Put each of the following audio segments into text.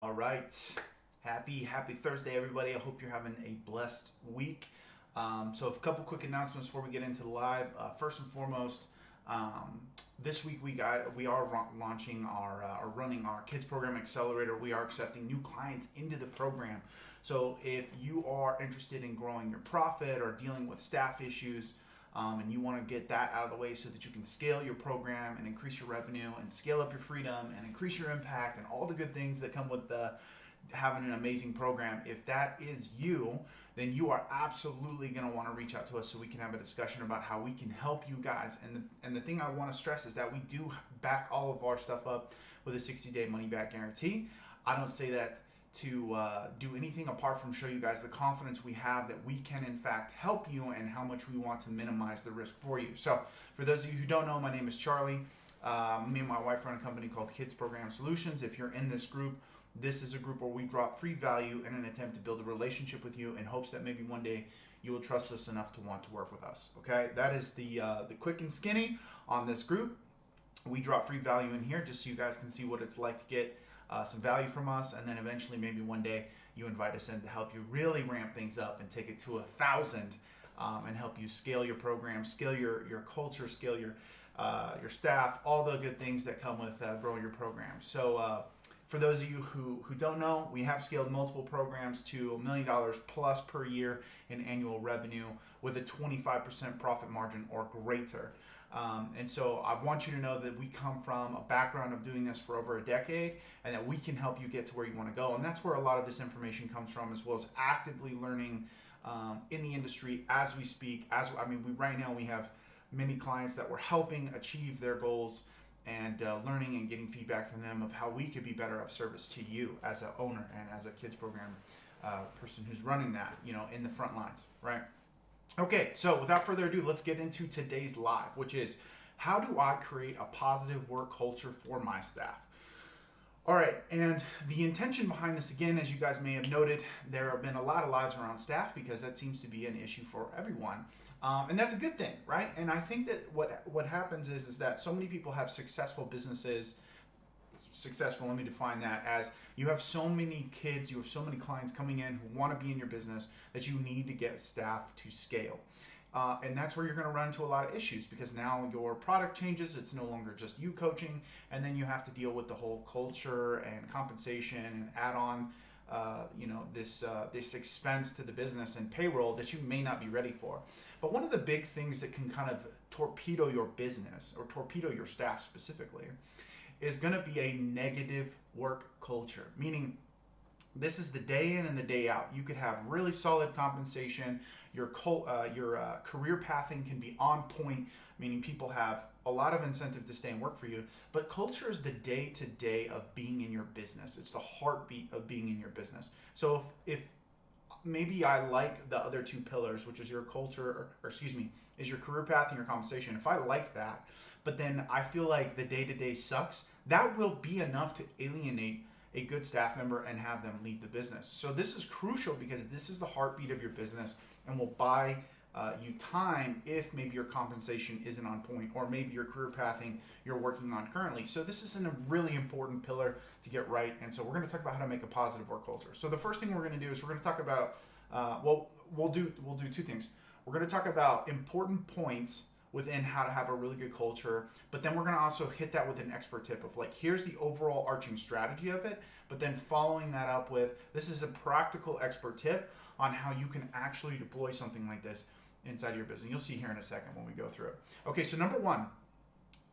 All right. Happy Thursday, everybody. I hope you're having a blessed week. So, a couple quick announcements before we get into the live. First and foremost, um, this week we are launching or running our kids program accelerator. We are accepting new clients into the program. So, if you are interested in growing your profit or dealing with staff issues, and you want to get that out of the way so that you can scale your program and increase your revenue and scale up your freedom and increase your impact and all the good things that come with having an amazing program. If that is you, then you are absolutely going to want to reach out to us so we can have a discussion about how we can help you guys. And the thing I want to stress is that we do back all of our stuff up with a 60-day money back guarantee. I don't say that to do anything apart from show you guys the confidence we have that we can in fact help you and how much we want to minimize the risk for you. So for those of you who don't know, my name is Charlie. Me and my wife run a company called Kids Program Solutions. If you're in this group, this is a group where we drop free value in an attempt to build a relationship with you in hopes that maybe one day you will trust us enough to want to work with us. Okay, that is the quick and skinny on this group. We drop free value in here just so you guys can see what it's like to get some value from us, and then eventually maybe one day you invite us in to help you really ramp things up and take it to 1,000, and help you scale your program, scale your culture, scale your staff, all the good things that come with growing your program. So for those of you who don't know, we have scaled multiple programs to $1 million plus per year in annual revenue with a 25% profit margin or greater. And so I want you to know that we come from a background of doing this for over a decade and that we can help you get to where you want to go. And that's where a lot of this information comes from, as well as actively learning in the industry as we speak. Right now we have many clients that we're helping achieve their goals and learning and getting feedback from them of how we could be better of service to you as an owner and as a kids program person who's running that, in the front lines, right? Okay, so without further ado, let's get into today's live, which is how do I create a positive work culture for my staff? All right, and the intention behind this, again, as you guys may have noted, there have been a lot of lives around staff because that seems to be an issue for everyone. And that's a good thing, right? And I think that what happens is that so many people have successful businesses. Successful, let me define that as you have so many kids, you have so many clients coming in who want to be in your business that you need to get staff to scale. And that's where you're going to run into a lot of issues because now your product changes. It's no longer just you coaching, and then you have to deal with the whole culture and compensation and add on, this expense to the business and payroll that you may not be ready for. But one of the big things that can kind of torpedo your business or torpedo your staff specifically is going to be a negative work culture, meaning this is the day in and the day out. You could have really solid compensation. Your career pathing can be on point, meaning people have a lot of incentive to stay and work for you. But culture is the day to day of being in your business. It's the heartbeat of being in your business. So if maybe I like the other two pillars, which is your culture, or excuse me, is your career path and your compensation. If I like that, but then I feel like the day to day sucks, that will be enough to alienate a good staff member and have them leave the business. So this is crucial because this is the heartbeat of your business and will buy you time if maybe your compensation isn't on point or maybe your career pathing you're working on currently. So this is a really important pillar to get right. And so we're going to talk about how to make a positive work culture. So the first thing we're going to do is we're going to talk about we'll do two things. We're going to talk about important points within how to have a really good culture, but then we're going to also hit that with an expert tip of like, here's the overall arching strategy of it, but then following that up with, this is a practical expert tip on how you can actually deploy something like this inside of your business. You'll see here in a second when we go through it. Okay, so number one,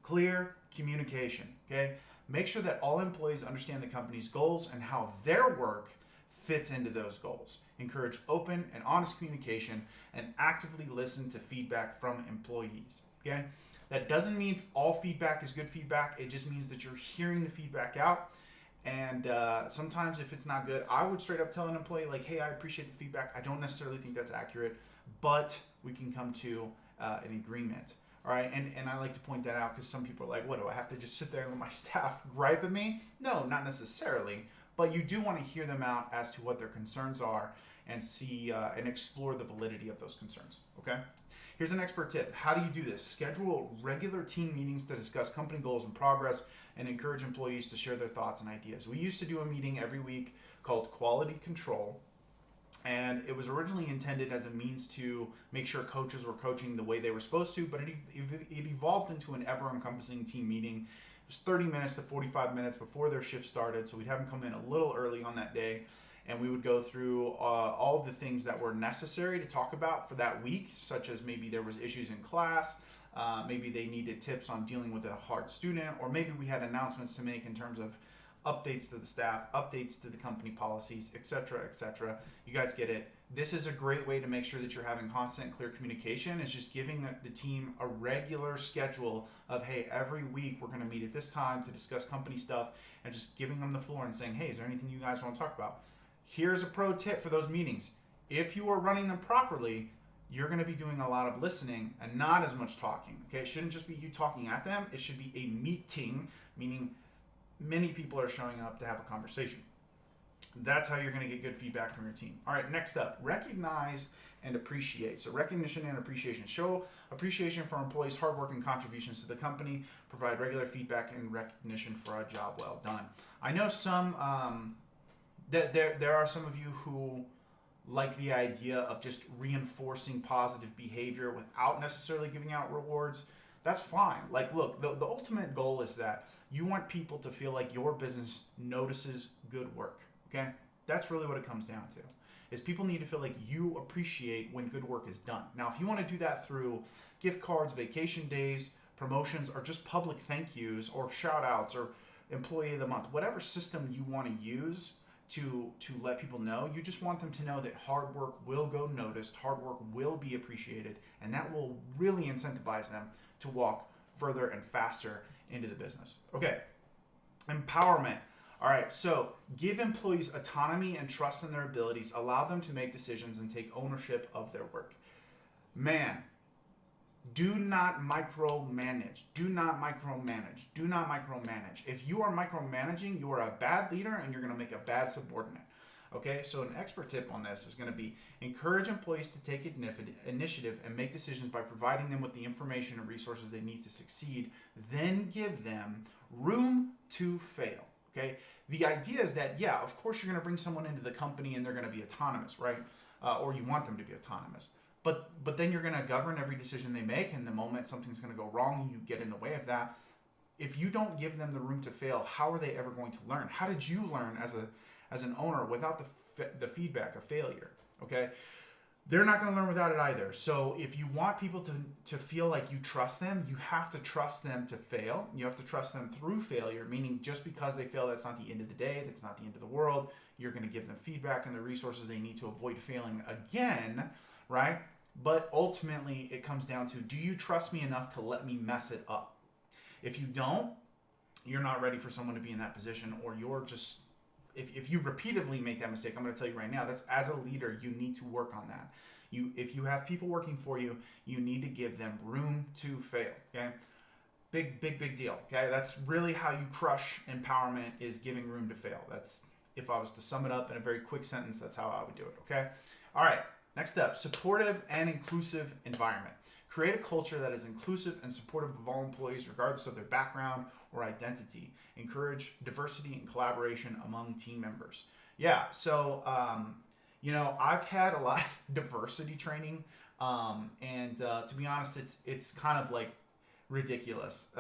clear communication, okay? Make sure that all employees understand the company's goals and how their work fits into those goals. Encourage open and honest communication and actively listen to feedback from employees. Okay? That doesn't mean all feedback is good feedback. It just means that you're hearing the feedback out. And sometimes if it's not good, I would straight up tell an employee like, hey, I appreciate the feedback. I don't necessarily think that's accurate, but we can come to an agreement. All right, and I like to point that out because some people are like, what, do I have to just sit there and let my staff gripe at me? No, not necessarily. But you do want to hear them out as to what their concerns are and see and explore the validity of those concerns. Okay. Here's an expert tip. How do you do this? Schedule regular team meetings to discuss company goals and progress and encourage employees to share their thoughts and ideas. We used to do a meeting every week called Quality Control, and it was originally intended as a means to make sure coaches were coaching the way they were supposed to, but it evolved into an ever-encompassing team meeting. It was 30 minutes to 45 minutes before their shift started, so we'd have them come in a little early on that day, and we would go through all of the things that were necessary to talk about for that week, such as maybe there was issues in class, maybe they needed tips on dealing with a hard student, or maybe we had announcements to make in terms of updates to the staff, updates to the company policies, etc., etc. You guys get it. This is a great way to make sure that you're having constant, clear communication. It's just giving the team a regular schedule of, hey, every week we're going to meet at this time to discuss company stuff, and just giving them the floor and saying, hey, is there anything you guys want to talk about? Here's a pro tip for those meetings. If you are running them properly, you're going to be doing a lot of listening and not as much talking. Okay, it shouldn't just be you talking at them. It should be a meeting, meaning many people are showing up to have a conversation. That's how you're going to get good feedback from your team. All right, next up, recognize and appreciate. So recognition and appreciation. Show appreciation for employees' hard work and contributions to the company. Provide regular feedback and recognition for a job well done. I know some... There are some of you who like the idea of just reinforcing positive behavior without necessarily giving out rewards. That's fine. Like, look, the ultimate goal is that you want people to feel like your business notices good work, okay? That's really what it comes down to, is people need to feel like you appreciate when good work is done. Now, if you want to do that through gift cards, vacation days, promotions, or just public thank yous, or shout outs, or employee of the month, whatever system you want to use to let people know, you just want them to know that hard work will go noticed, hard work will be appreciated, and that will really incentivize them to walk further and faster into the business. Okay, empowerment. All right, so give employees autonomy and trust in their abilities, allow them to make decisions and take ownership of their work. Man, do not micromanage. Do not micromanage. Do not micromanage. If you are micromanaging, you are a bad leader and you're going to make a bad subordinate. Okay, so an expert tip on this is going to be encourage employees to take initiative and make decisions by providing them with the information and resources they need to succeed. Then give them room to fail. Okay, the idea is that, yeah, of course you're going to bring someone into the company and they're going to be autonomous, right? Or you want them to be autonomous. But then you're going to govern every decision they make, and the moment something's going to go wrong, you get in the way of that. If you don't give them the room to fail, how are they ever going to learn? How did you learn as an owner without the feedback of failure? Okay, they're not going to learn without it either. So if you want people to feel like you trust them, you have to trust them to fail. You have to trust them through failure, meaning just because they fail, that's not the end of the day. That's not the end of the world. You're going to give them feedback and the resources they need to avoid failing again, right? But ultimately, it comes down to, do you trust me enough to let me mess it up? If you don't, you're not ready for someone to be in that position, or you're just, if you repeatedly make that mistake, I'm going to tell you right now, that's, as a leader, you need to work on that. If you have people working for you, you need to give them room to fail, okay? Big deal, okay? That's really how you crush empowerment, is giving room to fail. That's, if I was to sum it up in a very quick sentence, that's how I would do it, okay? All right. Next up, supportive and inclusive environment. Create a culture that is inclusive and supportive of all employees, regardless of their background or identity. Encourage diversity and collaboration among team members. Yeah, so, I've had a lot of diversity training, and to be honest, it's kind of like ridiculous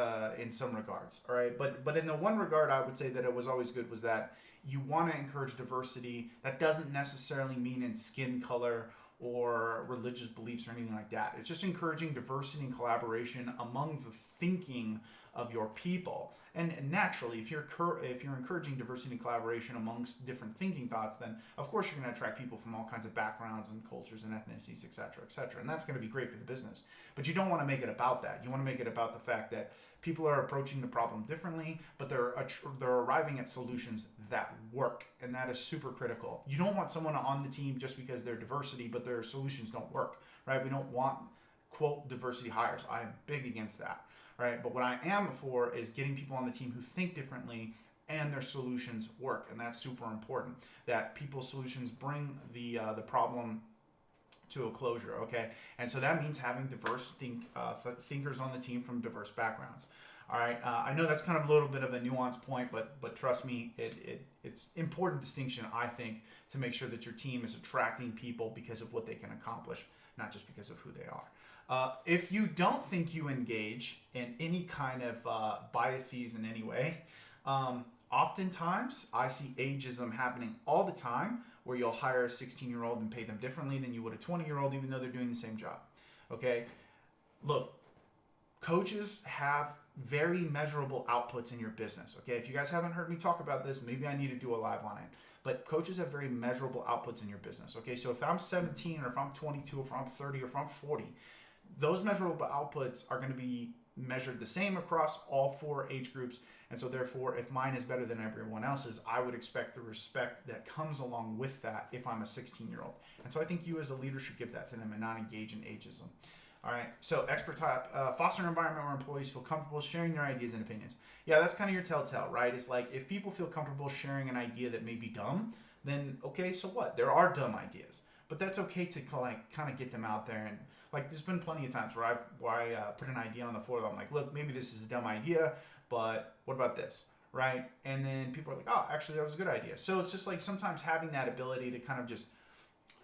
in some regards, all right? But in the one regard, I would say that it was always good was that you want to encourage diversity. That doesn't necessarily mean in skin color or religious beliefs or anything like that. It's just encouraging diversity and collaboration among the thinking of your people. And naturally, if you're encouraging diversity and collaboration amongst different thinking thoughts, then of course you're going to attract people from all kinds of backgrounds and cultures and ethnicities, et cetera, and that's going to be great for the business. But you don't want to make it about that. You want to make it about the fact that people are approaching the problem differently, but they're arriving at solutions that work, and that is super critical. You don't want someone on the team just because they're diversity, but their solutions don't work, right? We don't want, quote, diversity hires. I am big against that, right? But what I am for is getting people on the team who think differently, and their solutions work. And that's super important, that people's solutions bring the problem to a closure. Okay, and so that means having diverse thinkers on the team from diverse backgrounds. All right, I know that's kind of a little bit of a nuanced point, but trust me, it's important distinction, I think, to make sure that your team is attracting people because of what they can accomplish, not just because of who they are. If you don't think you engage in any kind of biases in any way, oftentimes I see ageism happening all the time, where you'll hire a 16-year-old and pay them differently than you would a 20-year-old, even though they're doing the same job. Okay, look, coaches have very measurable outputs in your business. Okay, if you guys haven't heard me talk about this, maybe I need to do a live on it. But coaches have very measurable outputs in your business. Okay, so if I'm 17, or if I'm 22, or if I'm 30, or if I'm 40, those measurable outputs are going to be measured the same across all 4 age groups. And so therefore, if mine is better than everyone else's, I would expect the respect that comes along with that if I'm a 16-year-old. And so I think you as a leader should give that to them and not engage in ageism. All right, so expert type, foster an environment where employees feel comfortable sharing their ideas and opinions. Yeah, that's kind of your telltale, right? It's like, if people feel comfortable sharing an idea that may be dumb, then okay, so what? There are dumb ideas, but that's okay to kind of get them out there. And like, there's been plenty of times where I put an idea on the floor that I'm like, look, maybe this is a dumb idea, but what about this, right? And then people are like, oh, actually, that was a good idea. So it's just like, sometimes having that ability to kind of just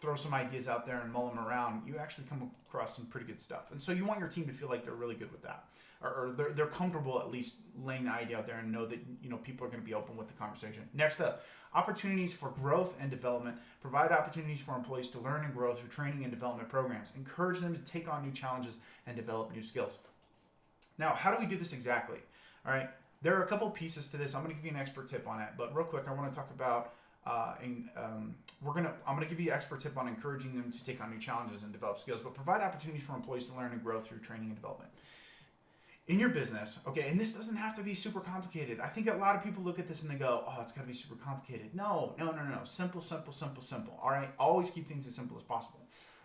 throw some ideas out there and mull them around, you actually come across some pretty good stuff. And so you want your team to feel like they're really good with that, or they're comfortable at least laying the idea out there and know that, you know, people are going to be open with the conversation. Next up, opportunities for growth and development. Provide opportunities for employees to learn and grow through training and development programs. Encourage them to take on new challenges and develop new skills. Now, how do we do this exactly? All right, there are a couple pieces to this. I'm going to give you an expert tip on it, but real quick, I want to talk about I'm going to give you an expert tip on encouraging them to take on new challenges and develop skills, but provide opportunities for employees to learn and grow through training and development. In your business, okay, and this doesn't have to be super complicated. I think a lot of people look at this and they go, oh, it's got to be super complicated. No. Simple. All right, always keep things as simple as possible.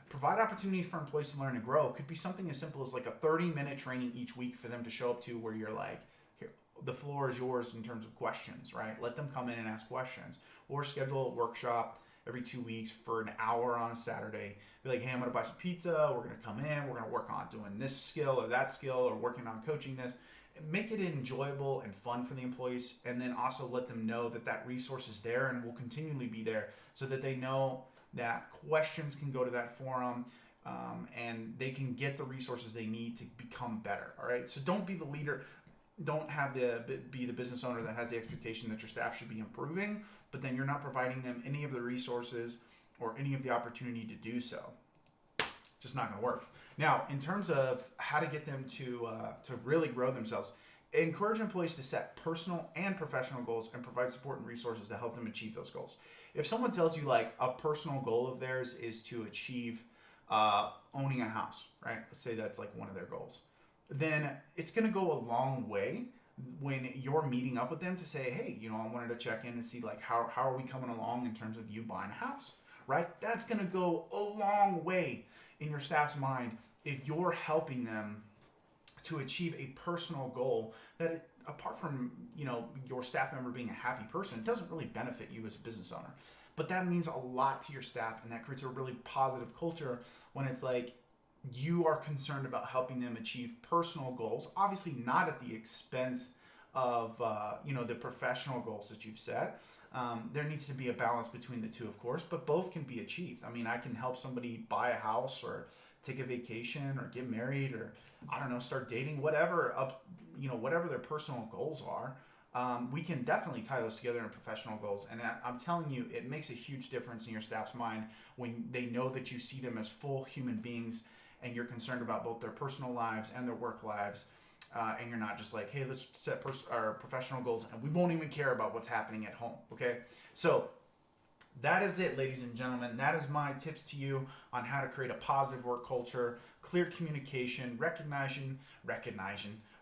Provide opportunities for employees to learn and grow. Could be something as simple as like a 30-minute training each week for them to show up to, where you're like, here, the floor is yours in terms of questions, right? Let them come in and ask questions. Or schedule a workshop every 2 weeks for an hour on a Saturday. Be like, hey, I'm going to buy some pizza. We're going to come in. We're going to work on doing this skill or that skill, or working on coaching this. Make it enjoyable and fun for the employees, and then also let them know that that resource is there and will continually be there, so that they know that questions can go to that forum, and they can get the resources they need to become better. All right, so don't be the leader. Don't be the business owner that has the expectation that your staff should be improving, but then you're not providing them any of the resources or any of the opportunity to do so. Just not going to work. Now, in terms of how to get them to really grow themselves, encourage employees to set personal and professional goals and provide support and resources to help them achieve those goals. If someone tells you like a personal goal of theirs is to achieve owning a house, right? Let's say that's like one of their goals. Then it's going to go a long way when you're meeting up with them to say, hey, you know, I wanted to check in and see like how are we coming along in terms of you buying a house, right? That's going to go a long way in your staff's mind if you're helping them to achieve a personal goal that, apart from, you know, your staff member being a happy person, doesn't really benefit you as a business owner. But that means a lot to your staff, and that creates a really positive culture when it's like, you are concerned about helping them achieve personal goals, obviously not at the expense of the professional goals that you've set. There needs to be a balance between the two, of course, but both can be achieved. I mean, I can help somebody buy a house or take a vacation or get married or, I don't know, start dating, whatever their personal goals are. We can definitely tie those together in professional goals. And I'm telling you, it makes a huge difference in your staff's mind when they know that you see them as full human beings, and you're concerned about both their personal lives and their work lives, and you're not just like, hey, let's set our professional goals, and we won't even care about what's happening at home, okay? So that is it, ladies and gentlemen. That is my tips to you on how to create a positive work culture, clear communication, recognition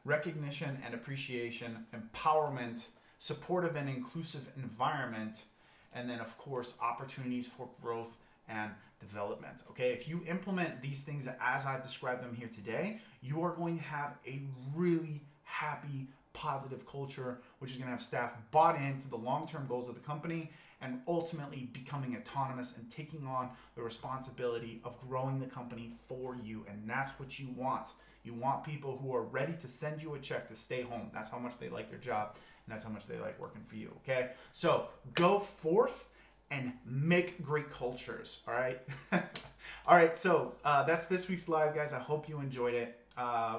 and appreciation, empowerment, supportive and inclusive environment, and then, of course, opportunities for growth and development. Okay, if you implement these things as I've described them here today, you are going to have a really happy positive culture, which is going to have staff bought into the long-term goals of the company and ultimately becoming autonomous and taking on the responsibility of growing the company for you. And that's what you want. You want people who are ready to send you a check to stay home. That's how much they like their job, and that's how much they like working for you, okay? So go forth and make great cultures, all right? All right, so that's this week's live, guys. I hope you enjoyed it.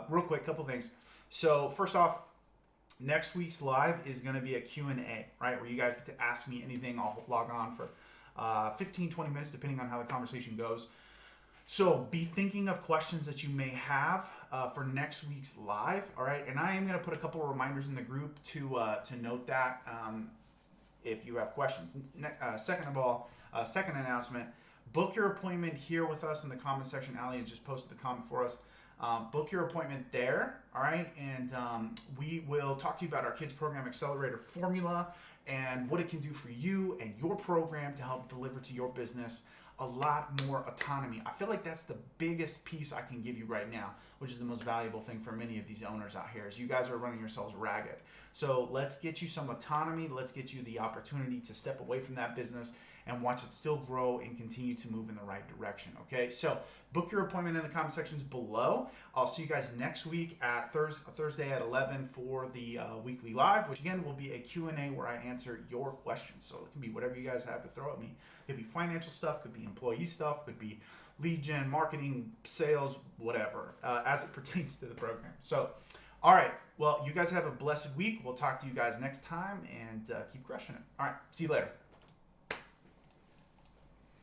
Real quick, couple things. So first off, next week's live is going to be a Q&A, right, where you guys get to ask me anything. I'll log on for 15, 20 minutes, depending on how the conversation goes. So be thinking of questions that you may have for next week's live, all right? And I am going to put a couple of reminders in the group to note that if you have questions. Second of all, second announcement, book your appointment here with us in the comment section. Ali has just posted the comment for us. Book your appointment there, all right? And we will talk to you about our Kids Program Accelerator formula and what it can do for you and your program to help deliver to your business a lot more autonomy. I feel like that's the biggest piece I can give you right now, which is the most valuable thing for many of these owners out here, is you guys are running yourselves ragged. So let's get you some autonomy. Let's get you the opportunity to step away from that business and watch it still grow and continue to move in the right direction, okay? So book your appointment in the comment sections below. I'll see you guys next week at Thursday at 11 for the weekly live, which again will be a Q&A where I answer your questions. So it can be whatever you guys have to throw at me. It could be financial stuff, could be employee stuff, could be lead gen, marketing, sales, whatever, as it pertains to the program. So, all right, well, you guys have a blessed week. We'll talk to you guys next time, and keep crushing it. All right, see you later.